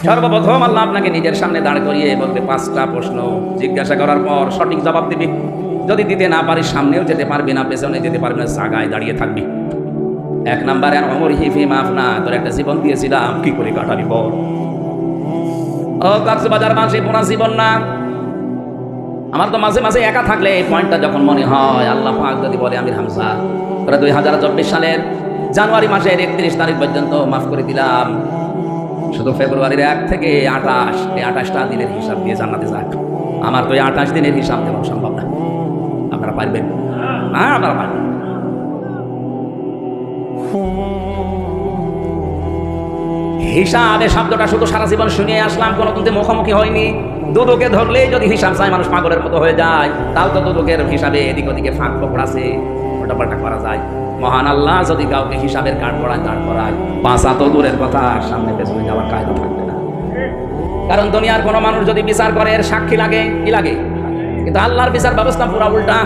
সর্বপ্রথম আল্লাহ আপনাকে নিজের সামনে দাঁড় করিয়ে বলবে 5টা প্রশ্ন, জিজ্ঞাসা করার পর সঠিক জবাব দিবি। যদি দিতে না পারিস সামনেও যেতে পারবি না, পেছনে যেতে পারবি না, জায়গায় দাঁড়িয়ে থাকবি। 1 নাম্বার, অমর হিফি মাফ না, তোর একটা জীবন দিয়েছিলাম, কি করে কাটাবি বল। ও কক্সবাজার মাসে পুরা জীবন না, আমার তো মাঝে মাঝে একা থাকলে এই পয়েন্টটা যখন মনে হয়, আল্লাহ পাক যদি বলে আমির হামজা তোরা 2024 সালের জানুয়ারি মাসের 31 তারিখ পর্যন্ত মাফ করে দিলাম, শুধু ফেব্রুয়ারির 1 থেকে 28, এই 28টা দিনের হিসাব দিয়ে জান্নাতে যাক। আমার তো এই 28 দিনের হিসাব দেওয়া সম্ভব না। আপনারা পারবেন? হ্যাঁ, আপনারা পারবেন। হিসাবে শব্দটা শুধু সারা জীবন শুনিয়ে আসলাম, কোনো কিন্তু মুখোমুখি হয়নি। দুদুকে ধরলেই যদি হিসাব চায় মানুষ পাগলের মতো হয়ে যায়, তাও তো দুদুকের হিসাবে এদিক ওদিকে ফাঁক ফোকর আছে, উল্টাপাল্টা করা যায়। মহান আল্লাহ যদি কাউকে হিসাবের কাঠ করায় দাঁড় করায়, বাঁচা তো দূরের কথা, সামনে পেছনে যাওয়ার কায়দা থাকবে না। কারণ দুনিয়ার কোনো মানুষ যদি বিচার করে এর সাক্ষী লাগে, কি লাগে? কিন্তু আল্লাহর বিচার ব্যবস্থা পুরা উল্টা।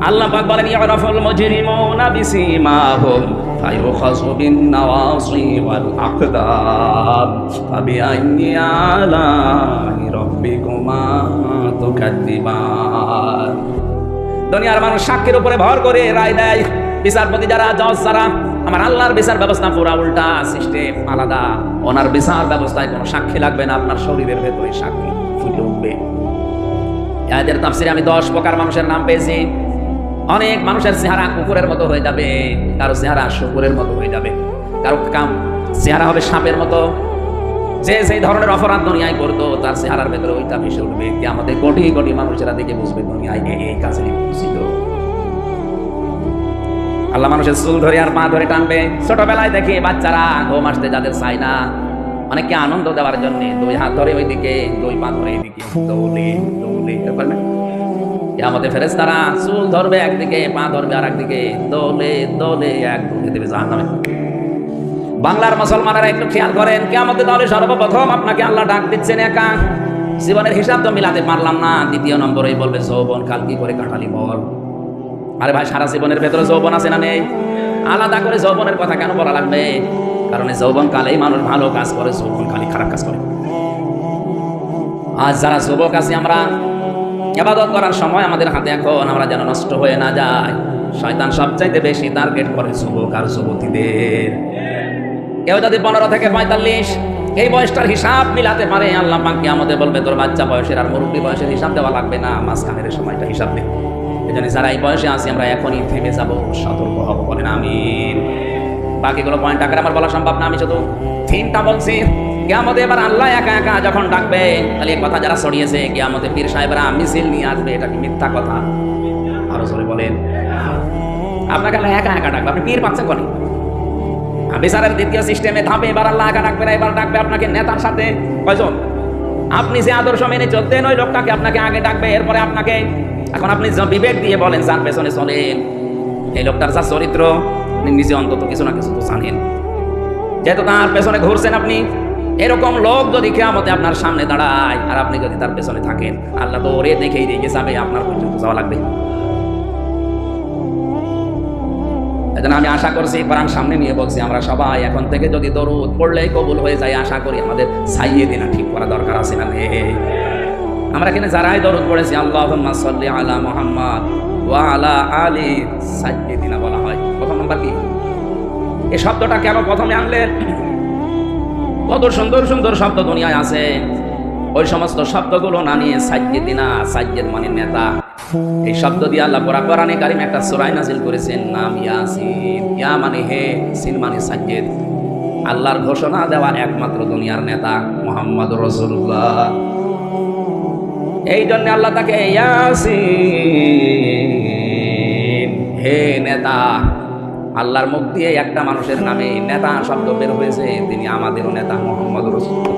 আল্লাহ পাক বলেন ইয়ারাফুল মুজরিমুনা বিসিমাহুম ফায়ুখাযু বিন-নাওয়াসি ওয়াল আকদাম ফাবিআইয়ি আলাই রাব্বিকুমা তুকাদ্দিবান। দুনিয়ার মানুষ সাক্ষীর উপরে ভর করে রায় দেয়, বিচারপতি যারা, জজ যারা। আমার আল্লাহর বিচার ব্যবস্থা পুরা উল্টা, সিস্টেম আলাদা। ওনার বিচার ব্যবস্থায় কোনো সাক্ষী লাগবে না, আপনার শরীরের ভেতরে সাক্ষী ফুটে উঠবে। এদের তাফসিরে আমি 10 প্রকার মানুষের নাম পেয়েছি। অনেক মানুষের চেহারা কুকুরের মতো হয়ে যাবে, কারো চেহারা শুকুরের মতো হয়ে যাবে, কারো চেহারা হবে সাপের মতো। যে সেই ধরনের অপরাধ দুনিয়ায় করতো তার চেহারার ভেতরে ওইটা মিশে উঠবে। আমাদের কোটি কোটি মানুষেরা দেখে বুঝবে দুনিয়ায় এই কাজে ছিল। আল্লাহ মানুষের চুল ধরে আর পা ধরে টানবে। ছোটবেলায় দেখে বাচ্চারা ঘুম আসতে যাদের চায় না, অনেককে আনন্দ দেওয়ার জন্য 2 হাত ধরে ওইদিকে, 2 পা ধরে এইদিকে দৌড়ে দৌড়ে, আমাদের ফেরেশতারা চুল ধরবে একদিকে, পা ধরবে আর একদিকে, দোলে দোলে এক ঢুকে দেবে জাহান্নামে। বাংলার মুসলমানেরা একটু খেয়াল করেন, কিয়ামতের দলে সর্বপ্রথম আপনাকে আল্লাহ ডাক দিচ্ছেন একা। জীবনের হিসাব তো মিলাতে পারলাম না, 2য় নম্বরেই বলবে যৌবন কাল কি করে কাটালি বল। আরে ভাই, সারা জীবনের ভেতরে যৌবন আছে না নেই? আলাদা করে যৌবনের কথা কেন বলা লাগবে? কারণ যৌবন কালেই মানুষ ভালো কাজ করে, যৌবন কালে খারাপ কাজ করে। আজ যারা যুবক আছি আমরা, ইবাদত করার সময় আমাদের হাতে এখন, আমরা যেন নষ্ট হয়ে না যায়। শয়তান সবচাইতে বেশি টার্গেট করে যুবক আর যুবতীদের। কেউ যদি 15 থেকে 45 এই বয়সটার হিসাব মিলাতে পারে, আল্লাহ পাক কিয়ামতে বলবে তোর বাচ্চা বয়সের আর মুরব্বী বয়সের হিসাব দেওয়া লাগবে না, মাঝখানের সময়টা হিসাব দে। এই জন্য যারা এই বয়সে আছি আমরা এখনই থেমে যাবো, সতর্ক হবো, বলেন আমিন। বাকিগুলো পয়েন্ট আকারে আমার বলা সম্ভব না, আমি শুধু থিমটা বলছি। কিয়ামতে এবার আল্লাহ একা একা যখন ডাকবে, তাহলে এই কথা যারা ছড়িয়েছে কিয়ামতে পীর সাহেবরা মিছিল নিয়ে আসবে, এটা কি মিথ্যা কথা? আরো জোরে বলেন। আপনাকে আল্লাহ একা একা ডাকবে, আপনি পীর পাচ্ছেন কোনি? বিচারের 2য় সিস্টেমে ধাপে এবার আল্লাহ একা ডাকবে না, এবার ডাকবে আপনাকে নেতার সাথে। কয়জন? আপনি যে আদর্শ মেনে চলতেন ওই লোকটাকে আপনাকে আগে ডাকবে, এরপরে আপনাকে। এখন আপনি বিবেক দিয়ে বলেন যার পেছনে চলেন, এই লোকটার যা চরিত্র, আপনি নিজে অন্তত কিছু না কিছু তো জানেন, যেহেতু তার পেছনে ঘুরছেন আপনি। এরকম লোক যদি কিয়ামতে আপনার সামনে দাঁড়ায় আর আপনি যদি তার পেছনে থাকেন, আল্লাহ তো ওরে দেখেই রেগে যাবে, আপনার পর্যন্ত যাওয়া লাগবে। এজন্য আমি আশা করছি, কোরআন সামনে নিয়ে বলছি, আমরা সবাই এখন থেকে যদি দরুদ পড়লেই কবুল হয়ে যায়, আশা করি আমাদের সাইয়্যিদিনা ঠিক করা দরকার আছে না নেই? আমরা এখানে যারাই দরুদ পড়েছি, আল্লাহুম্মা সাল্লি আলা মুহাম্মাদ ওয়া আলা আলি সাইয়্যিদিনা বলা হয়। প্রথম নাম্বার কি? এই শব্দটা কেন প্রথমে আনলেন? কত সুন্দর সুন্দর শব্দ দুনিয়ায় আছে, ওই সমস্ত শব্দগুলো না নিয়ে সাইয়্যিদিনা, সাইয়্যিদ মানে নেতা, এই শব্দ দিয়ে আল্লাহ কোরআনে কারিমে একটা সূরা নাযিল করেছেন, নাম ইয়াসিন। ইয়া মানে হে, সিন মানে সাইয়্যিদ। আল্লাহর ঘোষণা দেওয়া একমাত্র দুনিয়ার নেতা মুহাম্মদুর রাসূলুল্লাহ। এই জন্য আল্লাহ তাকে ইয়াসিন, হে নেতা। আল্লাহর মুখ দিয়ে একটা মানুষের নামে নেতা শব্দ বের হয়েছে, তিনি আমাদেরও নেতা মুহাম্মদুর রাসূলুল্লাহ।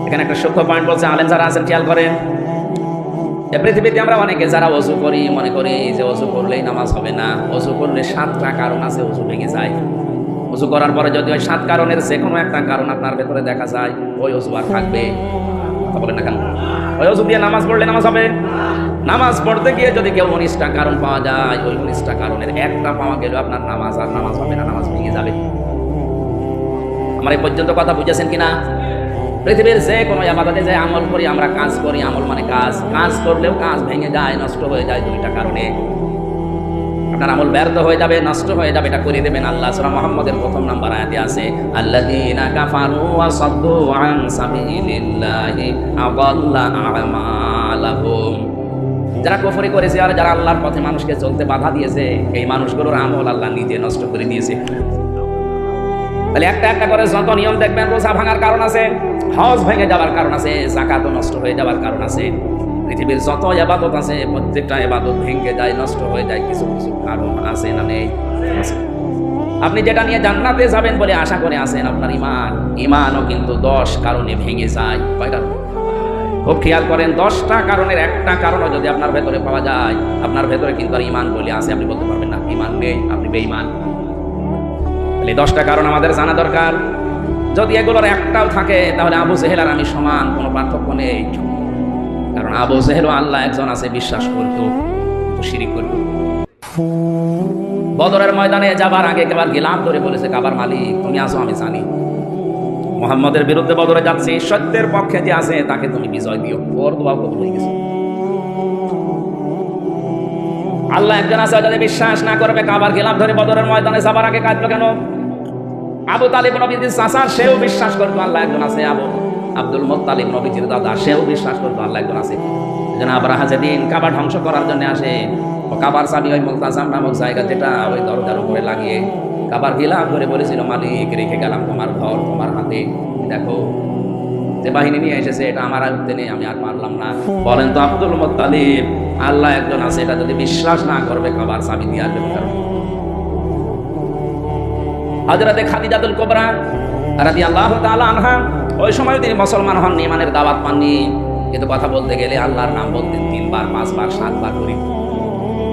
এখানে একটা সূক্ষ্ম পয়েন্ট বলছে, আলেম যারা আছেন খেয়াল করেন। এই পৃথিবীতে আমরা অনেকে যারা ওযু করি, মনে করি যে ওযু করলেই নামাজ হবে না। ওযু করলে 7টা কারণ আছে, ওযু ভেঙে যায়। ওযু করার পরে যদি ওই 7 কারণের যে কোনো একটা কারণ আপনার ভেতরে দেখা যায়, ওই ওযু আর থাকবে। কথা বলেন না কেন? ওই ওযু দিয়ে নামাজ পড়লে নামাজ হবে? নামাজ পড়তে গিয়ে যদি কেউ 19টা কারণ পাওয়া যায়, ওই 19টা কারণের একটা পাওয়া গেল আপনার নামাজ আর নামাজ হবে না, নামাজ ভেঙে যাবে। আমার এই পর্যন্ত কথা বুঝেছেন কিনা? পৃথিবীর যে কোনো ইবাদতে যে আমল করি, আমরা কাজ করি, আমল মানে কাজ করলেও কাজ ভেঙে যায়, নষ্ট হয়ে যায় দুইটা কারণে। আপনার আমল ব্যর্থ হয়ে যাবে, নষ্ট হয়ে যাবে, এটা করে দেবেন আল্লাহ। সূরা মুহাম্মদের প্রথম নাম্বার আয়াতে আছে আল্লাযীনা কাফারু ওয়া সাদ্দু আন সাবিলিল্লাহি আযাল্লা আমালাহুম। যারা কুফরি করেছে আর যারা আল্লাহর পথে মানুষকে চলতে বাধা দিয়েছে, এই মানুষগুলোর আমল আল্লাহ নিজে নষ্ট করে দিয়েছে। তাহলে একটা একটা করে যত নিয়ম দেখবেন, রোজা ভাঙার কারণ আছে, হজ ভেঙে যাওয়ার কারণ আছে, যাকাত নষ্ট হয়ে যাওয়ার কারণ আছে। পৃথিবীর যত ইবাদত আছে প্রত্যেকটা ইবাদত ভেঙে যায়, নষ্ট হয়ে যায়, কিছু কিছু কারণ আছে না নেই? আপনি যেটা নিয়ে জান্নাতে যাবেন বলে আশা করে আছেন, আপনার ইমানও কিন্তু 10 কারণে ভেঙে যায়। কয় কারণ? খুব খেয়াল করেন, 10টা কারণের একটা কারণও যদি আপনার ভেতরে পাওয়া যায়, আপনার ভেতরে কিন্তু আর ইমান বলে আছে, আপনি বলতে পারবেন না ইমান নেই, আপনি বেঈমান। তাহলে 10টা কারণ আমাদের জানা দরকার। যদি এগুলোর একটাও থাকে তাহলে আবু জেহেল আর আমি সমান, কোনো পার্থক্য নেই। কারণ আবু জেহেল আল্লাহ একজন আছে বিশ্বাস করতো, শিরিক করতো। বদরের ময়দানে যাবার আগে একবার গিলাম ধরে বলেছে, কাবার মালিক তুমি আসো, আমি জানি মুহাম্মদের বিরুদ্ধে বদরে যাচ্ছি, সত্যের পক্ষে যে আছে তাকে তুমি বিজয় দিও। ওর দোয়া কবুল হয়ে গেছে। আল্লাহ একজন আছে, যদি বিশ্বাস না করবে কাবার গিলাম ধরে বদরের ময়দানে যাবার আগে কাঁদবে কেন? আবু তালিব নবীজির চাচা, সেও বিশ্বাস করতো আল্লাহ একজন আছে। আব্দুল মুত্তালিব নবীজির দাদা, সেও বিশ্বাস করতো আল্লাহ একজন আছে। যেন আবরাহা যেদিন কাবা ধ্বংস করার জন্য আসে, ও কাবার চাবি ওই মুলতাজাম নামক জায়গা, যেটা ওই দরজার উপরে লাগিয়ে কাবার গিলাফ ধরে বলেছিল, মালিক রেখে গেলাম তোমার ঘর তোমার হাতে, দেখো যে বাহিনী নিয়ে এসেছে এটা আমার আয়ত্তে নেই, আমি আর পারলাম না। বলেন তো আব্দুল মুত্তালিব আল্লাহ একজন আছে এটা যদি বিশ্বাস না করবে, কাবার চাবি দিয়ে আসবে কারণ? হযরতে খাদিজাতুল কুবরা রাদিয়াল্লাহু তাআলা আনহা, ওই সময় তিনি মুসলমান হননি, ইমানের দাওয়াত পাননি, কিন্তু কথা বলতে গেলে আল্লাহর নাম বলতেন 3 বার 5 বার 7 বার করে।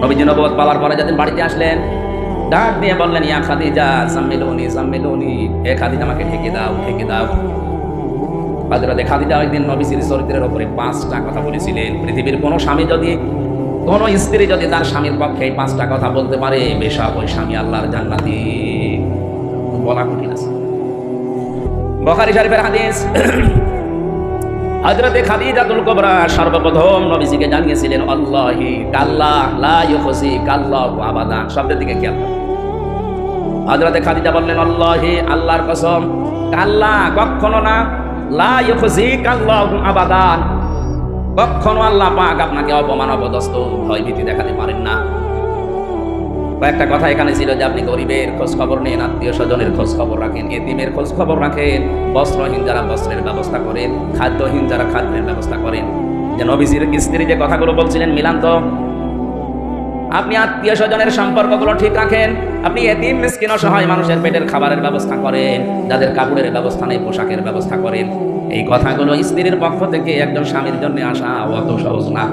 নবীজি নবুয়ত পাওয়ার পরে যেদিন বাড়িতে আসলেন, ডাক দিয়ে বললেন, ইয়া খাদিজা জাম্মিলুনি জাম্মিলুনি, হে খাদিজা আমাকে ঢেকে দাও ঢেকে দাও। হযরতে খাদিজা ওই দিন নবীর চরিত্রের উপরে 5টা কথা বলেছিলেন। পৃথিবীর কোনো স্বামী যদি, কোনো স্ত্রী যদি তার স্বামীর পক্ষে 5টা কথা বলতে পারে, বেশক ওই স্বামী আল্লাহর জান্নাতি। বলা কঠিন আছে। বুখারী শরীফের হাদিস, হযরতে খাদিজাতুল কুবরা সর্বপ্রথম নবীজিকে জানিয়েছিলেন, আল্লাহি কাল্লা লা ইউখসি কাল্লাহু আবাদা। শব্দের দিকে খেয়াল করুন। হযরতে খাদিজা বললেন, আল্লাহি আল্লাহর কসম, কাল্লা কখনো না, লা ইউখসি কাল্লাহু আবাদা, কখনো আল্লাহ পাক আপনাকে অপমান অপদস্থ ভয় ভীতি দেখাতে পারেন না। কয়েকটা কথা এখানে ছিল যে আপনি গরিবের খোঁজ খবর নেন, আত্মীয় স্বজনের খোঁজ খবর রাখেন, এতিমের খোঁজ খবর রাখেন, বস্ত্রহীন যারা বস্ত্রের ব্যবস্থা করেন, খাদ্যহীন যারা খাদ্যের ব্যবস্থা করেন। যে নবীজির স্ত্রী যে কথাগুলো বলছিলেন মিলান তো। আপনি আত্মীয় স্বজনের সম্পর্কগুলো ঠিক রাখেন, আপনি এতিম মিসকিন অসহায় মানুষের পেটের খাবারের ব্যবস্থা করেন, যাদের কাপড়ের ব্যবস্থা নেই পোশাকের ব্যবস্থা করেন। এই কথাগুলো স্ত্রীর পক্ষ থেকে একজন স্বামীর জন্য আসা অত সহজ না।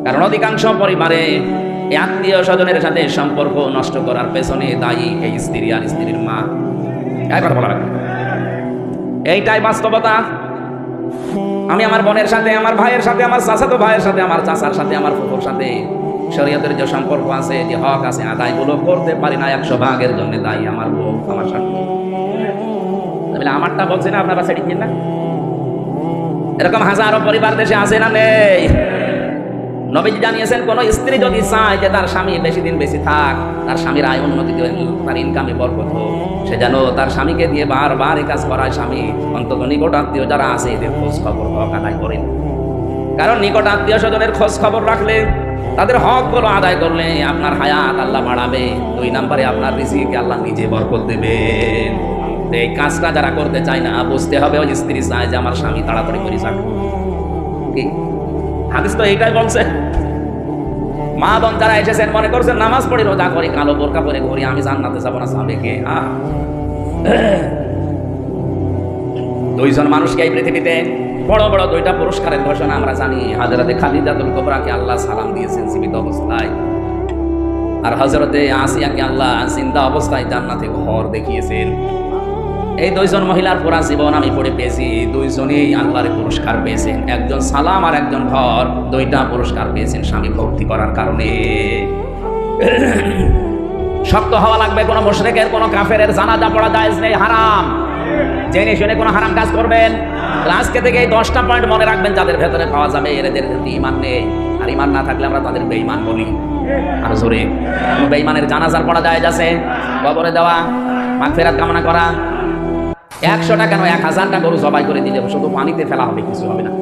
কারণ অধিকাংশ পরিবারে এই আত্মীয় স্বজনের সাথে সম্পর্ক নষ্ট করার পেছনে দায়ী এই স্ত্রী আর স্ত্রীর মা। একবার বলা রাখবেন, এইটাই বাস্তবতা। আমি আমার বোনের সাথে, আমার ভাইয়ের সাথে, আমার চাচাতো ভাইয়ের সাথে, আমার চাচার সাথে, আমার ফুফুর সাথে শরীয়তের যে সম্পর্ক আছে, যে হক আছে, আদায়গুলো করতে পারি না। 100 জন্য দায়ী আমার বউ, আমার সাথে। আমারটা বলছি না, আপনারা সেটি কিন না। এরকম হাজারো পরিবার দেশে আছে না নেই? নবীজি জানিয়েছেন, কোন স্ত্রী যদি চায় যে তার স্বামী বেশি দিন বেশি থাক, তার স্বামীর আয় উন্নতি, তার ইনকামে বরকত হোক, সে যেন তার স্বামীকে দিয়ে বারবার এই কাজ করায়। স্বামী অন্তত নিকট আত্মীয় যারা আছে এদের খোঁজ খবর হক আদায় করেন। কারণ নিকট আত্মীয় স্বজনের খোঁজ খবর রাখলে, তাদের হকগুলো আদায় করলে আপনার হায়াত আল্লাহ বাড়াবে। 2 নম্বরে আপনার রিজিকে আল্লাহ নিজে বরকত দেবেন। এই কাজটা যারা করতে চায় না, বুঝতে হবে ওই স্ত্রী চায় যে আমার স্বামী তাড়াতাড়ি করে যাক। কি হাদিস তো এইটাই বলছে। মা বোন যারা এসেছেন মনে করছেন নামাজ পড়ি, রোজা করি, কালো বোরকা পরে ঘুরি, আমি জান্নাতে যাবো না, যাবে কে? 2 জন মানুষকে এই পৃথিবীতে বড় বড় 2টা পুরস্কারের ঘোষণা আমরা জানি। হযরতে খাদিজাতুল কুবরাকে আল্লাহ সালাম দিয়েছেন জীবিত অবস্থায়, আর হযরতে আসিয়াকে আল্লাহ জিন্দা অবস্থায় জান্নাতে ঘর দেখিয়েছেন। এই 2 জন মহিলার পুরা জীবন আমি পড়ে পেয়েছি। 2 জনই আল্লাহর পুরস্কার পেয়েছেন। একজন সালাম আর একজন ঘর, 2টা পুরস্কার পেয়েছেন স্বামী ভক্তি করার কারণে। শক্ত হওয়া লাগবে। কোনো মুশরিকের, কোনো কাফেরের জানাজা পড়া জায়েজ নেই, হারাম। জেনে শুনে কোনো হারাম কাজ করবেন। আজকে থেকে এই 10টা পয়েন্ট মনে রাখবেন, যাদের ভেতরে পাওয়া যাবে এদের ঈমান নেই। আর ঈমান না থাকলে আমরা তাদের বেঈমান বলি। আর জোরে বেঈমানের জানাজার পড়া যায় আছে, কবরে দেওয়া, মাগফিরাত কামনা করা। 100টা কেন 1000টা গরু জবাই করে দিলে শুধু পানিতে ফেলা হবে, কিছু হবে না।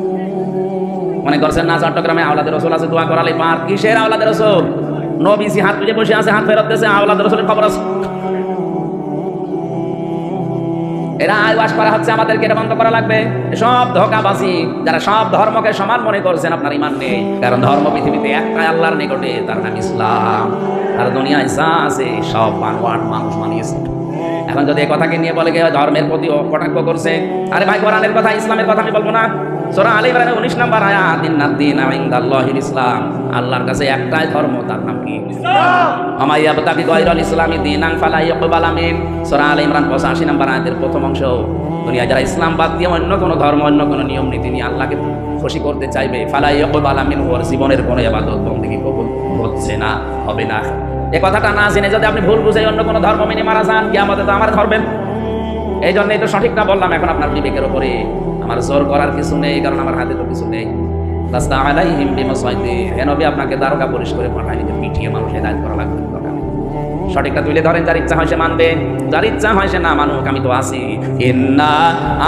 মনে করছেন না চট্টগ্রামে আওলাদের রসুল আছে, দোয়া করালে পার। কিসের আওলাদের রসুল? নবীজি হাত তুলে বসে আছে, হাত ফেরত দিয়েছে, আওলাদের রসুলের খবর আছে। এরা আইওয়াজ করা হচ্ছে, আমাদেরকে এটা বন্ধ করা লাগবে। সব ধোঁকাবাজি, যারা সব ধর্মকে সমান মনে করছেন, আপনার ঈমান নেই। কারণ ধর্ম পৃথিবীতে একটাই, আল্লাহর নিকটে, তার নাম ইসলাম। আর দুনিয়ায় যা আছে সব বানোয়াট মানুষ বানিয়েছে। এখন যদি এই কথাকে নিয়ে বলে কেউ ধর্মের প্রতি কটাক্ষ করছে, আরে ভাই কোরআনের কথা, ইসলামের কথা আমি বলবো না? সূরা আলে ইমরানের 19 নম্বর আয়াত, ইন্নাদ-দীনা ইনদাল্লাহিল ইসলাম। আল্লাহর কাছে একটাই ধর্ম, তার নাম কি? ইসলাম। আমা ইয়াবতাগি গায়রাল ইসলামি দীনান ফালা ইয়াকবাল মিন। সূরা আলে ইমরান 85 নম্বর আয়াতের প্রথম অংশ। দুনিয়া যারা ইসলাম বাদ দিয়ে অন্য কোনো ধর্ম, অন্য কোনো নিয়ম নীতি নিয়ে আল্লাহকে খুশি করতে চাইবে, ফালা ইয়াকবাল মিন, ওর জীবনের কোনো ইবাদত বন্দেগী কবুল হচ্ছে না, হবে না। এই কথাটা না জেনে যদি আপনি ভুল বুঝে অন্য কোনো ধর্ম মেনে মারা যান, কিয়ামতে তো আমার ধরবেন। এই জন্যই তো সঠিকটা বললাম। এখন আপনার বিবেকের উপরে, আমার জোর করার কিছু নেই, কারণ আমার হাতে তো কিছু নেই। রাস্তা আলাইহিম বিমাসাইদি, হে নবী আপনাকে দারোগা পুলিশ করে পাঠায়নি যে পিটিয়ে মানুষের দায়িত্ব করা লাগবে। সঠিকটা তুলে ধরেন, যার ইচ্ছা হয় সে মানবে, যার ইচ্ছা হয় সে না মানুক, আমি তো আছি। ইন্না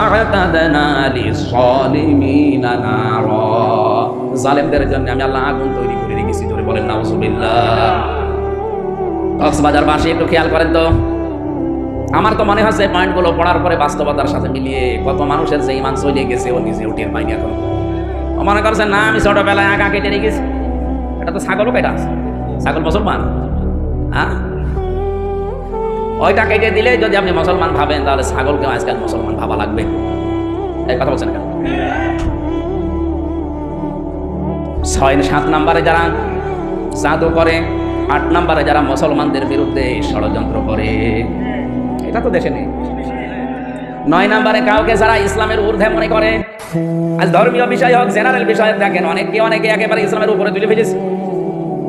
আ'তাদনা লিস-সালিমিনা নারা, জালেমদের জন্য আমি আল্লাহ আগুন তৈরি করে রেখেছি। জোরে বলেন নাউজুবিল্লাহ। কক্সবাজারবাসী একটু খেয়াল করেন তো, আমার তো মনে হচ্ছে পয়েন্টগুলো পড়ার পরে বাস্তবতার সাথে মিলিয়ে কত মানুষের যে ঈমান চলে গেছে ও নিজে উঠে পাইনি। এখন মনে করছেন না আমি ছোটবেলায় আগা কেটে রেখেছি, এটা তো ছাগলও কেটা আছে, ছাগল মুসলমান। হ্যাঁ, ওইটা কেটে দিলে যদি আপনি মুসলমান ভাবেন, তাহলে ছাগলকেও আজকাল মুসলমান ভাবা লাগবে। এই কথা বলছেন কেন? 6-7 নম্বরে যারা জাদু করে, 8 নম্বরে যারা মুসলমানদের বিরুদ্ধে ষড়যন্ত্র করে, এটা তো দেশে নেই। 9 নম্বরে কাউকে যারা ইসলামের ঊর্ধ্বে মনে করে। আজ ধর্মীয় বিষয় হোক, জেনারেল বিষয় দেখেন, অনেকে একেবারে ইসলামের উপরে তুলে ফেলেছে।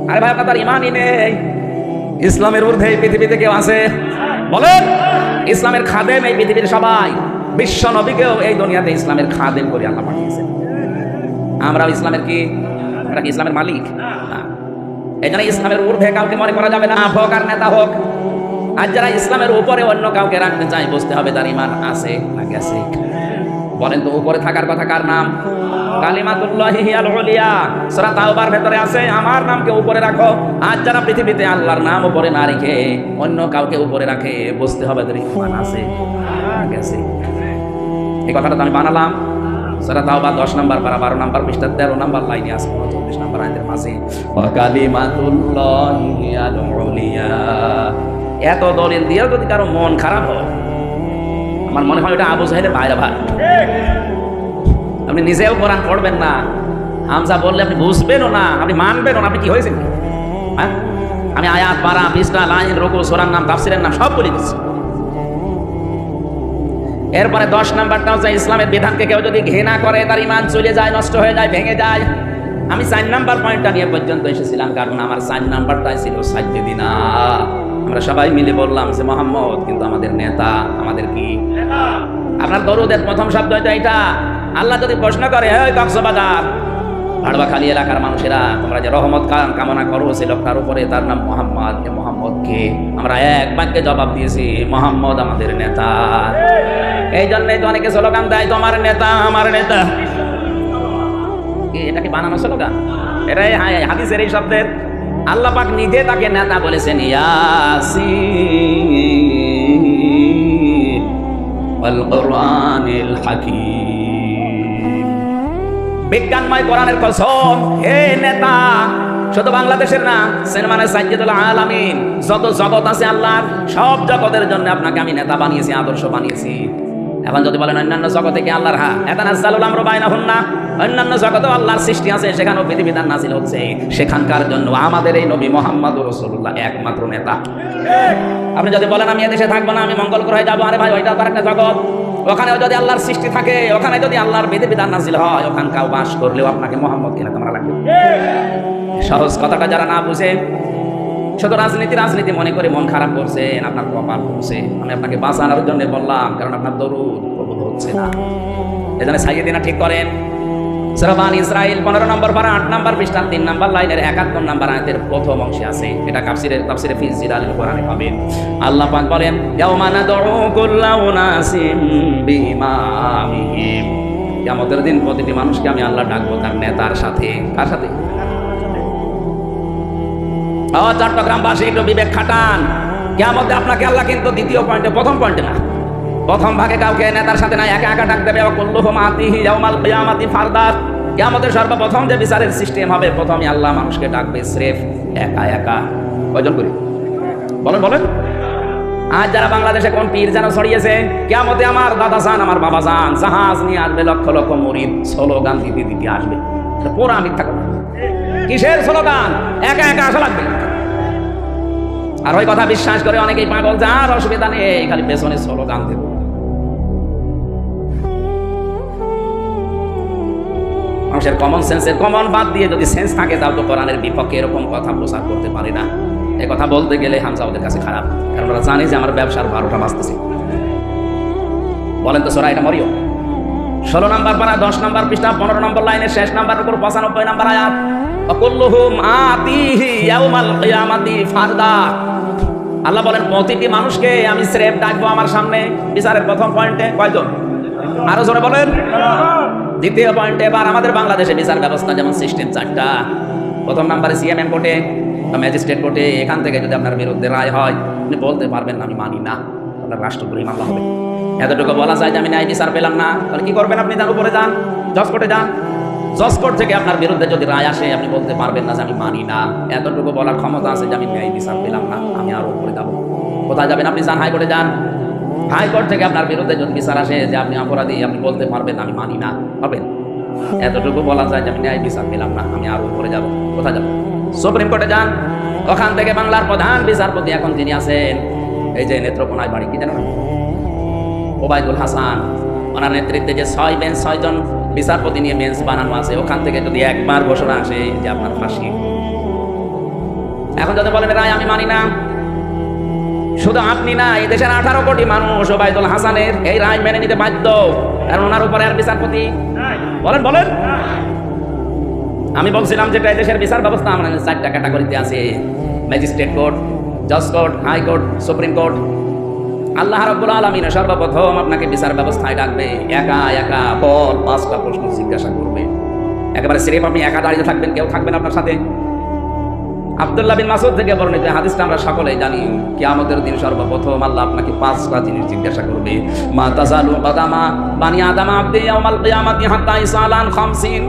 আরে ভাই, আপনার ঈমানই নেই। ইসলামের ঊর্ধ্বে এই পৃথিবীতে কেউ আছে? বলেন। ইসলামের খাদেম এই পৃথিবীর সবাই। বিশ্ব নবীকেও এই দুনিয়াতে ইসলামের খাদেম করে আল্লাহ পাঠিয়েছেন। আমরাও ইসলামের কি? আমরা কি ইসলামের মালিক? না। এই জন্য ইসলামের ঊর্ধ্বে কাউকে মনে করা যাবে না, হোক আর নেতা হোক। আর যারা ইসলামের উপরে অন্য কাউকে রাখতে চায়, বুঝতে হবে তার ঈমান আছে না গেছে। বলেন তো, উপরে থাকার কথা কার নাম? কালিমাতুল্লাহি হিয়াল উলিয়া। সূরা তাওবার ভেতরে আছে, আমার নামকে উপরে রাখো। আর যারা পৃথিবীতে আল্লাহর নাম উপরে না রেখে অন্য কাউকে উপরে রাখে, বুঝতে হবে তার ঈমান আছে না গেছে। এই কথাটা তো আমি বানালাম। সূরা তাওবা 10 নম্বর পারা 12 নম্বর পৃষ্ঠা 13 নম্বর লাইনে আছে, 34 নম্বর আয়াতের মাঝে, ওয়া কালিমাতুল্লাহি হিয়াল উলিয়া। এত দলিল দিয়েও যদি কারো মন খারাপ হয়, আমার মনে হয় এটা আবু জাহেলের ভাইরা ভাই। আপনি নিজেও কোরআন পড়বেন না, হামজা বললে আপনি বুঝবেনও না, আপনি মানবেনও না। আপনি কি হয়েছেন? হ্যাঁ, আমি আয়াত, পারা, পৃষ্ঠা, লাইন, রুকু, সূরার নাম, তাফসীরের নাম সব বলে দিচ্ছি। এরপরে 10 নাম্বারটা হচ্ছে, ইসলামের বিধানকে কেউ যদি ঘৃণা করে, তার ঈমান চলে যায়, নষ্ট হয়ে যায়, ভেঙে যায়। আমি 4 নাম্বার পয়েন্টটা নিয়ে পর্যন্ত এসেছিলাম, কারণ আমার 4 নাম্বারটাই ছিল সাজ্জেদিনা। আমরা সবাই মিলে বললাম যে মোহাম্মদ কিন্তু আমাদের নেতা, আমাদের কি? আপনার দরুদের প্রথম শব্দ হয়তো এটা। আল্লাহ যদি প্রশ্ন করে, এই কক্সবাজার, ভাড়বাখালী এলাকার মানুষেরা, তোমরা যে রহমত কামনা করো সে লোকটার উপরে, তার নাম মোহাম্মদ, এ মোহাম্মদ কে? আমরা এক বাক্যে জবাব দিয়েছি, মোহাম্মদ আমাদের নেতা। এই জন্যই তো অনেকে স্লোগান দেয়, তোমার নেতা, আমার নেতা। এটা কি বানানো স্লোগান? এটাই হাদিসের এই শব্দের। আল্লাহ পাক নিজে তাকে নেতা বলেছেন, ইয়াসিন ওয়াল কুরআনিল হাকীম। বিজ্ঞানময় কোরআনের কসম, হে নেতা, শুধু বাংলাদেশের না, মানে সাইয়্যিদুল আলামিন, যত জগৎ আছে আল্লাহর, সব জগতের জন্য আপনাকে আমি নেতা বানিয়েছি, আদর্শ বানিয়েছি। এখন যদি বলেন অন্যান্য জগতে কি আল্লাহর? হ্যাঁ, ইয়াতানাজ্জালুল আমরু বাইনাহুন্না, অন্যান্য জগতেও আল্লাহর সৃষ্টি আছে, সেখানেও বিধিবিধান নাযিল হচ্ছে। সেখানকার জন্য আমাদের এই নবী মুহাম্মদুর রাসূলুল্লাহ একমাত্র নেতা। আপনি যদি বলেন আমি এদেশে থাকবো না, আমি মঙ্গল গ্রহে যাবো, আরে ভাই, ওইটা তো একটা জগৎ। ওখানেও যদি আল্লাহর সৃষ্টি থাকে, ওখানে যদি আল্লাহর বিধিবিধান নাযিল হয়, ওখানকাও বাস করলেও আপনাকে মুহাম্মদকে নেতা মানা লাগবে। সহজ কথাটা যারা না বুঝে, শুধু রাজনীতি মনে করে মন খারাপ করছেন, আপনার কপাল করছে। আমি আপনাকে বাঁচানোর জন্য বললাম, কারণ আপনার দরুদ কবুল হচ্ছে না। এজন্য সাইয়েদিনা ঠিক করেন। সূরা বানী ইসরাঈল 15 নম্বর পারা 8 নম্বর পৃষ্ঠা 3 নম্বর লাইনের 71 নম্বর আয়াতের প্রথম অংশে আছে। এটা তাফসীরে ফি জিলালিল কোরআনে পাবেন। আল্লাহ পাক বলেন, ইয়াউমা নাদউ কুল্লা উনাসিম বিইমামিহিম। কিয়ামতের দিন প্রতিটি মানুষকে আমি আল্লাহ ডাকবো তার নেতার সাথে। কার সাথে? চট্টগ্রামবাসী একটু বিবেক খাটান। কিয়ামতে আপনাকে আল্লাহ কিন্তু দ্বিতীয় পয়েন্টে, প্রথম পয়েন্টে না, প্রথম ভাগে কাউকে নেতার সাথে না, একা একা ডাক দেবে। কুল্লুহুম আতিহি ইয়াউমাল কিয়ামাতি ফারদা। কিয়ামতের সর্বপ্রথম যে বিচারের সিস্টেম হবে, প্রথমে আল্লাহ মানুষকে ডাকবে স্রেফ একা একা। কয়জন করে বলেন? আজ যারা বাংলাদেশে কোন পীর যেন ছড়িয়েছে, কিয়ামতে আমার দাদা যান, আমার বাবা যান, জাহাজ নিয়ে আসবে, লক্ষ লক্ষ মুরিদ স্লোগান দিতে আসবে। পুরা মিথ্যা কথা। কিসের স্লোগান? একা একা আসা লাগবে। আর ওই কথা বিশ্বাস করে অনেকেই পাগল, যার অসুবিধা নেই, খালি পেছনে স্লোগান দেব। মানুষের কমন সেন্সের কমন বাদ দিয়ে যদি সেন্স থাকে, তাও তো কোরআনের বিপক্ষে এরকম কথা প্রচার করতে পারে না। এই কথা বলতে গেলে হামজা ওদের কাছে খারাপ, কারণ ওরা জানে যে আমার ব্যবসার 12টা বাজতেছে। বলেন তো সূরা এটা মরিয়ম 16 নম্বর পারা 10 নম্বর পৃষ্ঠা 15 নম্বর লাইনের শেষ নাম্বারের উপর 95 নম্বর আয়াত। কুল্লুহুম আতিহি ইয়াউমাল কিয়ামাতি ফারদা। আল্লাহ বলেন, প্রতিটি মানুষকে আমি স্রেফ ডাকবো আমার সামনে বিচারের প্রথম পয়েন্টে। কয়জন? আরো জোরে বলেন। দ্বিতীয় পয়েন্টে, এবার আমাদের বাংলাদেশে বিচার ব্যবস্থা যেমন সিস্টেম 4টা। প্রথম নাম্বারে সিএমএম কোর্টে বা ম্যাজিস্ট্রেট কোর্টে। এখান থেকে যদি আপনার বিরুদ্ধে রায় হয়, আপনি বলতে পারবেন আমি মানি না, আপনার রাষ্ট্রদ্রোহী মামলা হবে। এতটুকু বলা যায় যে আমি ন্যায় বিচার পেলাম না, তাহলে কি করবেন? আপনি তার উপরে যান, জজ কোর্টে যান। জজ কোর্ট থেকে আপনার বিরুদ্ধে যদি রায় আসে, আপনি বলতে পারবেন না যে আমি মানি না। এতটুকু বলার ক্ষমতা আছে যে আমি ন্যায় বিচার পেলাম না, আমি আরো উপরে যাবো। কোথায় যাবেন? আপনি যান হাইকোর্টে যান। হাইকোর্ট থেকে আপনার বিরুদ্ধে যদি বিচার আসে যে আপনি অপরাধী, আপনি বলতে পারবেন আমি মানি না, পারবেন? এতটুকু বলা যায় যে আমি ন্যায় বিচার পেলাম না, আমি আরো উপরে যাবো। কোথায় যাবো? সুপ্রিম কোর্টে যান। ওখান থেকে বাংলার প্রধান বিচারপতি এখন যিনি আছেন, এই যে নেত্রকোনায় বাড়ি, কি জানেন? ওবায়দুল হাসান, ওনার নেতৃত্বে যে 6 বেঞ্চ 6 জন বিচারপতি নিয়ে বেঞ্চ বানানো আছে, ওখান থেকে যদি একবার ঘোষণা আসে যে আপনার ফাঁসি। এখন যদি বলেন রায় আমি মানি না, শুধু আপনি না, এই দেশের 18 কোটি মানুষ ওবায়দুল হাসানের এই রায় মেনে নিতে বাধ্য, কারণ ওনার উপরে আর বিচারপতি বলেন। আমি বলছিলাম যে দেশের বিচার ব্যবস্থা আমাদের 4টা ক্যাটাগরিতে আছে: ম্যাজিস্ট্রেট কোর্ট, জজ কোর্ট, হাইকোর্ট, সুপ্রিম কোর্ট। আল্লাহ রাব্বুল আলামিন সর্বপ্রথম আপনাকে বিচার ব্যবস্থায় ডাকবে, একা একা বল 5টা প্রশ্ন জিজ্ঞাসা করবে। একেবারে সিরিফ আপনি একা দাঁড়িয়ে থাকবেন, কেউ থাকবেন আপনার সাথে। আব্দুল্লাহ বিন মাসউদ থেকে বর্ণিত হাদিসটা আমরা সকলেই জানি। কিয়ামতের দিন সর্বপ্রথম আল্লাহ আপনাকে 5টা জিনিস জিজ্ঞাসা করবে। মা তাজালু কাদামা বানি আদম আবদি ইয়াউমাল কিয়ামাতি হাত্তা ইসালান 50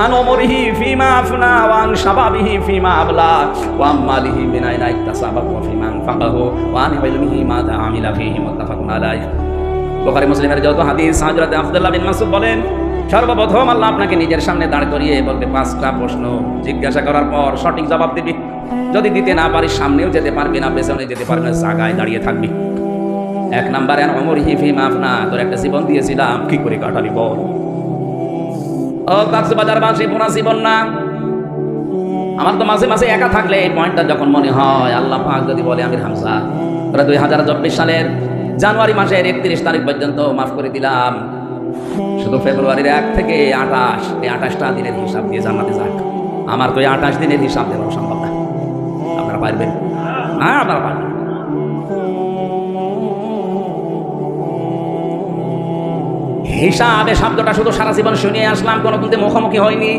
আন উমরিহি ফিমা আফনা ওয়া আন শাবাবিহি ফিমা আবলা ওয়া আমালিহি মিন আইনা ইকতাসাবা ওয়া ফিমা আনফাকাহু ওয়া আন ইলমিহি মাযা আমিলা ফিহি মুত্তাফাকুন আলাইহি। বুখারী মুসলিমের যত হাদিস, হযরত আব্দুল্লাহ বিন মাসউদ বলেন, সর্বপ্রথম আল্লাহ আপনাকে নিজের সামনে দাঁড় করিয়ে বলবে 5টা প্রশ্ন জিজ্ঞাসা করার পর সঠিক জবাব দিবি। যদি দিতে না পারিস, সামনেও যেতে পারবি না, পেছনে যেতে পারবি না, জায়গায় দাঁড়িয়ে থাকবি। 1 নম্বরে উমরিহি ফিমা আফনা, তোর একটা জীবন দিয়েছিলাম, কি করে কাটালি বল। ও কক্সবাজারবাসী, পুরা জীবন না, আমার তো মাঝে মাঝে একা থাকলে এই পয়েন্টটা যখন মনে হয়, আল্লাহ পাক যদি বলে আমির হামজা তোরা 2024 সালের জানুয়ারি মাসের 31 তারিখ পর্যন্ত মাফ করে দিলাম, শুধু ফেব্রুয়ারির 1 থেকে 28, এই 28টা দিনের হিসাব দিয়ে জান্নাতে যাক। আমার তো এই 28 দিনের হিসাব দেওয়া সম্ভব না। আপনারা পারবেন? হ্যাঁ, আপনারা পারবেন। হিসাবে শব্দটা শুধু সারা জীবন শুনিয়ে আসলাম, কোনো কিন্তু মুখোমুখি হয়নি।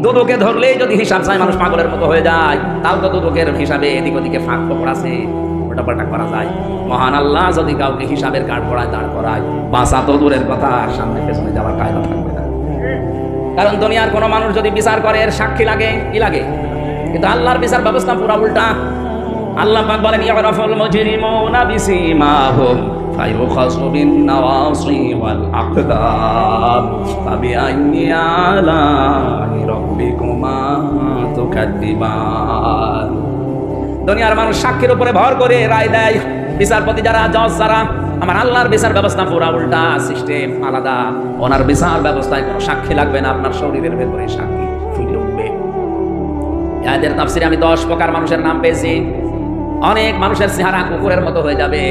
দুদকে ধরলেই যদি হিসাব চাই মানুষ পাগলের মতো হয়ে যায়, তাও তো দুদকের হিসাবে এদিক ওদিকে ফাঁক ফোকর আছে, ওটা পাল্টা করা যায়। মহান আল্লাহ যদি কাউকে হিসাবের কাঠ পড়ায়, দাঁড় করায়, বাঁচা তো দূরের কথা, সামনে পেছনে যাওয়ার কায়দা থাকবে না। কারণ দুনিয়ার কোনো মানুষ যদি বিচার করে, এর সাক্ষী লাগে, কি লাগে? কিন্তু আল্লাহর বিচার ব্যবস্থা পুরা উল্টা। আল্লাহ পাক বলেন, ইয়ারাফুল মুজরিমুনা বিসিমাহুম ফায়ুখাযু বিন-নাওয়াসি ওয়াল আকদাম ফাবিআইয়ি আলাই রাব্বিকুমা তুকাদ্দিবান। দুনিয়ার মানুষ সাক্ষীর উপরে ভর করে রায় দেয়। বিচারপতি যারা, জজ যারা, আমার আল্লাহর বিচার ব্যবস্থা পুরা উল্টা, সিস্টেম আলাদা। ওনার বিচার ব্যবস্থায় কোনো সাক্ষী লাগবে না, আপনার শরীরের ভেতরে সাক্ষী ফুটে উঠবে। এদের তাফসিরে আমি 10 প্রকার মানুষের নাম পেয়েছি। অনেক মানুষের চেহারা কুকুরের মতো হয়ে যাবে,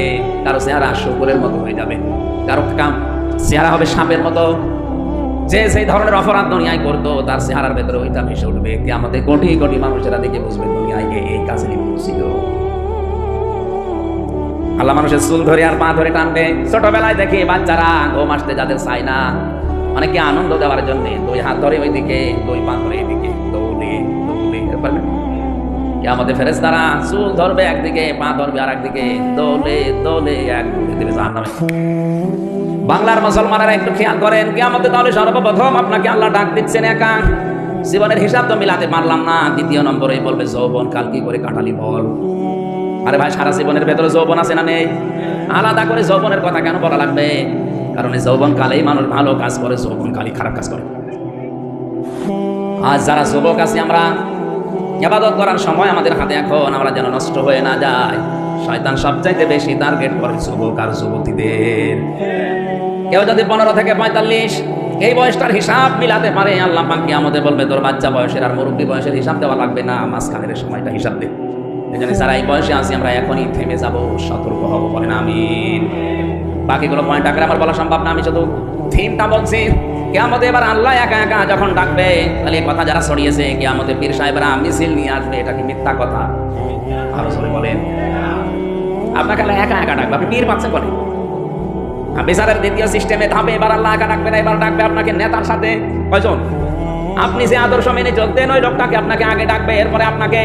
কারো চেহারা শুকুরের মতো হয়ে যাবে, কারো চেহারা হবে সাপের মতো। যে সেই ধরনের অপরাধ দুনিয়ায় করতো তার চেহারার ভেতরে ওইটা ভেসে উঠবে। কিয়ামতে কোটি কোটি মানুষেরা দেখে বুঝবে দুনিয়ায় এই কাজে লিপ্ত ছিল। আল্লাহ মানুষের চুল ধরে আর পা ধরে টানবে। ছোটবেলায় দেখি বাচ্চারা ঘুম আসতে যাদের চায় না, অনেকে আনন্দ দেওয়ার জন্য দুই হাত ধরে ওইদিকে, দুই পা ধরে এইদিকে দৌড়ে দৌড়ে। কিয়ামতে ফেরেশতারা চুল ধরবে একদিকে, পা ধরবে আর একদিকে, দৌড়ে দৌড়ে এক দিকে জাহান্নামে। বাংলার মুসলমানেরা একটু খেয়াল করেন, কিয়ামতে তাহলে সর্বপ্রথম আপনাকে আল্লাহ ডাক দিচ্ছেন একা। জীবনের হিসাব তো মিলাতে পারলাম না, দ্বিতীয় নম্বরে বলবে যৌবন কাল কি করে কাটালি বল। আরে ভাই, সারা জীবনের ভেতরে যৌবন আছে না নেই? আলাদা করে যৌবনের কথা কেন বলা লাগবে? কারণ এই যৌবন কালেই মানুষ ভালো কাজ করে, যৌবন কালেই খারাপ কাজ করে। আজ যারা যুবক আছি আমরা, ইবাদত করার সময় আমাদের হাতে এখন, আমরা যেন নষ্ট হয়ে না যায়। শয়তান সবচাইতে বেশি টার্গেট করে যুবক আর যুবতীদের। কেউ যদি 15 থেকে 45 এই বয়সটার হিসাব মিলাতে পারে, আল্লাহ পাক কিয়ামতে বলবে তোর বাচ্চা বয়সের আর মুরব্বী বয়সের হিসাব দেওয়া লাগবে না, মাঝখানের সময়টা হিসাব দে। এই জন্য যারা এই বয়সে আছি আমরা এখনই থেমে যাব, সতর্ক হব, বলেন আমিন। বাকিগুলো পয়েন্ট আকারে আমার বলা সম্ভব না, আমি শুধু থিমটা বলছি। কিয়ামতে এবার আল্লাহ একা একা যখন ডাকবে, তাহলে এই কথা যারা ছড়িয়েছে কিয়ামতে পীর সাহেবরা মিছিল নিয়ে আসবে, এটা কি মিথ্যা কথা? আরো জোরে বলেন। আপনাকে আল্লাহ একা একা ডাকবে, আপনি পীর পাচ্ছেন বলেন। বিচারের দ্বিতীয় সিস্টেমে ধাপে এবার আল্লাহ একা ডাকবে না, এবার ডাকবে আপনাকে নেতার সাথে। কয়জন? আপনি যে আদর্শ মেনে চলতেন ওই লোকটাকে আপনাকে আগে ডাকবে, এরপরে আপনাকে।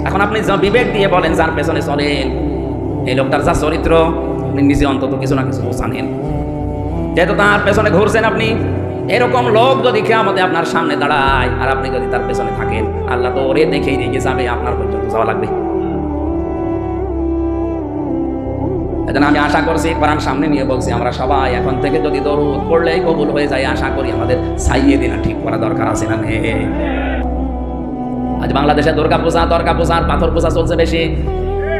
এখন আপনি বিবেক দিয়ে বলেন, যার পেছনে চলেন এই লোকটার যা চরিত্র, আপনি নিজে অন্তত কিছু না কিছু জানেন, যেহেতু তার পেছনে ঘুরছেন আপনি। এরকম লোক যদি কিয়ামতে আপনার সামনে দাঁড়ায় আর আপনি যদি তার পেছনে থাকেন, আল্লাহ তো ওরে দেখেই রেগে যাবে, আপনার পর্যন্ত যাওয়া লাগবে। এজন্য আমি আশা করছি, কোরআন সামনে নিয়ে বলছি, আমরা সবাই এখন থেকে যদি দরুদ পড়লেই কবুল হয়ে যায়, আশা করি আমাদের ছাইয়ে দিন ঠিক করা দরকার আছে না নেই? আজ বাংলাদেশে দরগা পূজা আর পাথর পূজা চলছে বেশি।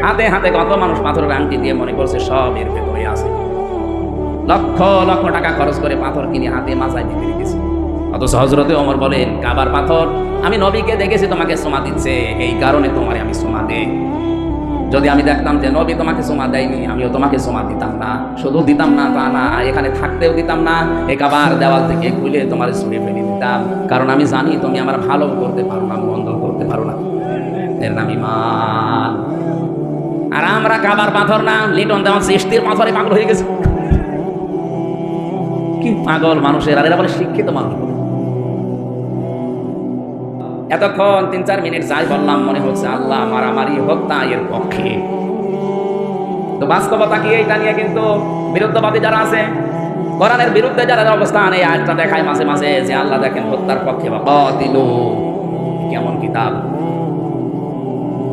হাতে হাতে কত মানুষ পাথরের আংটি দিয়ে মনে করছে সব এর ভেতরে আছে। লক্ষ লক্ষ টাকা খরচ করে পাথর কিনে হাতে মাজায় দিতে রেখেছে। অথচ হযরতে ওমর বলেন, কাবার পাথর আমি নবীকে দেখেছি তোমাকে চুমা দিচ্ছে, এই কারণে তোমারে আমি চুমা দেই। যদি আমি দেখতাম যে নবী তোমাকে চুমা দেয়নি, আমিও তোমাকে চুমা দিতাম না। শুধু দিতাম না তা না, এখানে থাকতেও দিতাম না, এই কাবার দেওয়াল থেকে খুলে তোমার ছুঁড়ে ফেলে দিতাম। কারণ আমি জানি তুমি আমার ভালো করতে পারো না, মন্দ করতে পারো না। এর নাম ঈমান। আর আমরা কাবার পাথর না, লিটন দেওয়াল সৃষ্টির পাথরে পাগল হয়ে গেছে। কি পাগল মানুষের! আর এরা বলে শিক্ষিত মানুষ। এতক্ষণ 3-4 মিনিট যাই বললাম, মনে হচ্ছে আল্লাহ মারামারি হত্যা এর পক্ষে। তো বাস্তবতা কি? এইটা নিয়ে কিন্তু বিরুদ্ধবাদী যারা আছে, কোরআনের বিরুদ্ধে যারা অবস্থান, এই আয়াতটা দেখায় মাঝে মাঝে যে আল্লাহ দেখেন হত্যার পক্ষে। বা কাতিলু, কেমন কিতাব!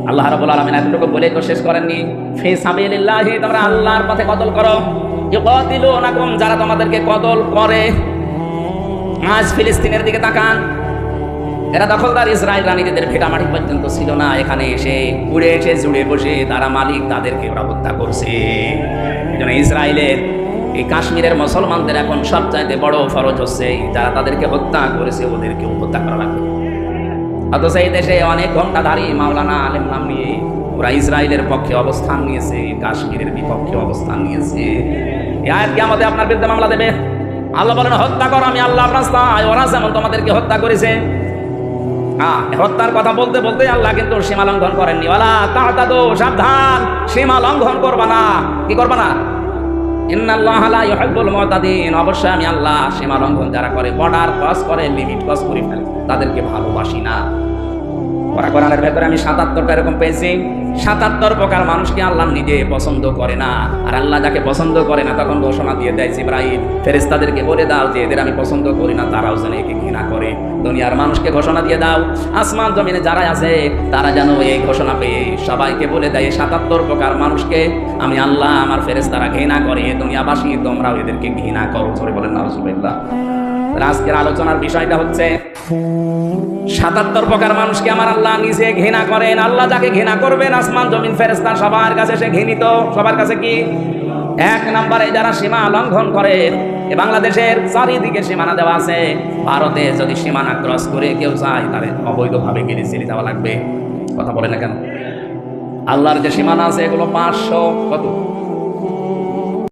আল্লাহ রাব্বুল আলামিন এতটুকু বলে তো শেষ করেননি, ফি সাবিলিল্লাহি, তোমরা আল্লাহর পথে কতল করো। ইউকাতিলুনাকুম, যারা তোমাদেরকে কতল করে। আজ ফিলিস্তিনের দিকে তাকান, এরা দখলদার ইসরায়েল নিজেদের ভিটামাটি পর্যন্ত ছিল না, এখানে এসে উড়ে এসে জুড়ে বসে তারা মালিক, তাদেরকে ওরা হত্যা করছে। এই জন্য ইসরায়েলের এই কাশ্মীরের মুসলমানদের এখন সবচাইতে বড় ফরজ হচ্ছে যারা তাদেরকে হত্যা করেছে ওদেরকেও হত্যা করা লাগবে। অথচ এই দেশে অনেক ঘণ্টাধারী মাওলানা আলেম নাম নিয়ে ওরা ইসরায়েলের পক্ষে অবস্থান নিয়েছে, কাশ্মীরের বিপক্ষে অবস্থান নিয়েছে। এই আয়াত কি আমাদের আপনার বিরুদ্ধে মামলা দেবে? আল্লাহ বলেন হত্যা করো, আমি আল্লাহর রাস্তায়, ওরা যেমন তোমাদেরকে হত্যা করেছে। হত্যার কথা বলতে বলতে আল্লাহ কিন্তু সীমা লঙ্ঘন করেননি। ওয়ালা তা'তাদু, সাবধান, সীমা লঙ্ঘন করবা না। কি করবা না? ইন্নাল্লাহা লা ইউহিব্বুল মু'তাদিন, অবশ্যই আমি আল্লাহ সীমা লঙ্ঘন যারা করে, বর্ডার ক্রস করে, লিমিট ক্রস করে ফেলে, তাদেরকে ভালোবাসি না। কোরআনের ভেতরে আমি 77টা এরকম পেয়েছি। 77 প্রকার মানুষকে আল্লাহ নিজে পছন্দ করে না। আর আল্লাহ যাকে পছন্দ করে না তখন ঘোষণা দিয়ে দেয়, জিবরাইল ফেরেশতাদেরকে বলে দাও যে এদের আমি পছন্দ করি না, তারাও যেন একে ঘৃণা করে। দুনিয়ার মানুষকে ঘোষণা দিয়ে দাও, আসমান জমিনে যারা আছে তারা যেন এই ঘোষণা পেয়ে সবাইকে বলে দেয় 77 প্রকার মানুষকে আমি আল্লাহ, আমার ফেরেশতারা ঘৃণা করে, দুনিয়াবাসী তোমরাও এদেরকে ঘৃণা করো। জোরে বলেন নাউজুবিল্লাহ। আজকের আলোচনার বিষয়টা হচ্ছে 77 প্রকার মানুষকে আমার আল্লাহ নিজে ঘৃণা করেন। আল্লাহ যাকে ঘৃণা করবেন, আসমান জমিন ফেরেশতা সবার কাছে সে ঘৃণিত। সবার কাছে কি? 1 নম্বরে যারা সীমা লঙ্ঘন করে। বাংলাদেশের চারিদিকে সীমানা দেওয়া আছে, ভারতে যদি সীমানা ক্রস করে কেউ যায় তাহলে অবৈধভাবে গেলে ছেড়ে দেওয়া লাগবে। কথা বলে না কেন? আল্লাহর যে সীমানা আছে এগুলো 500 কত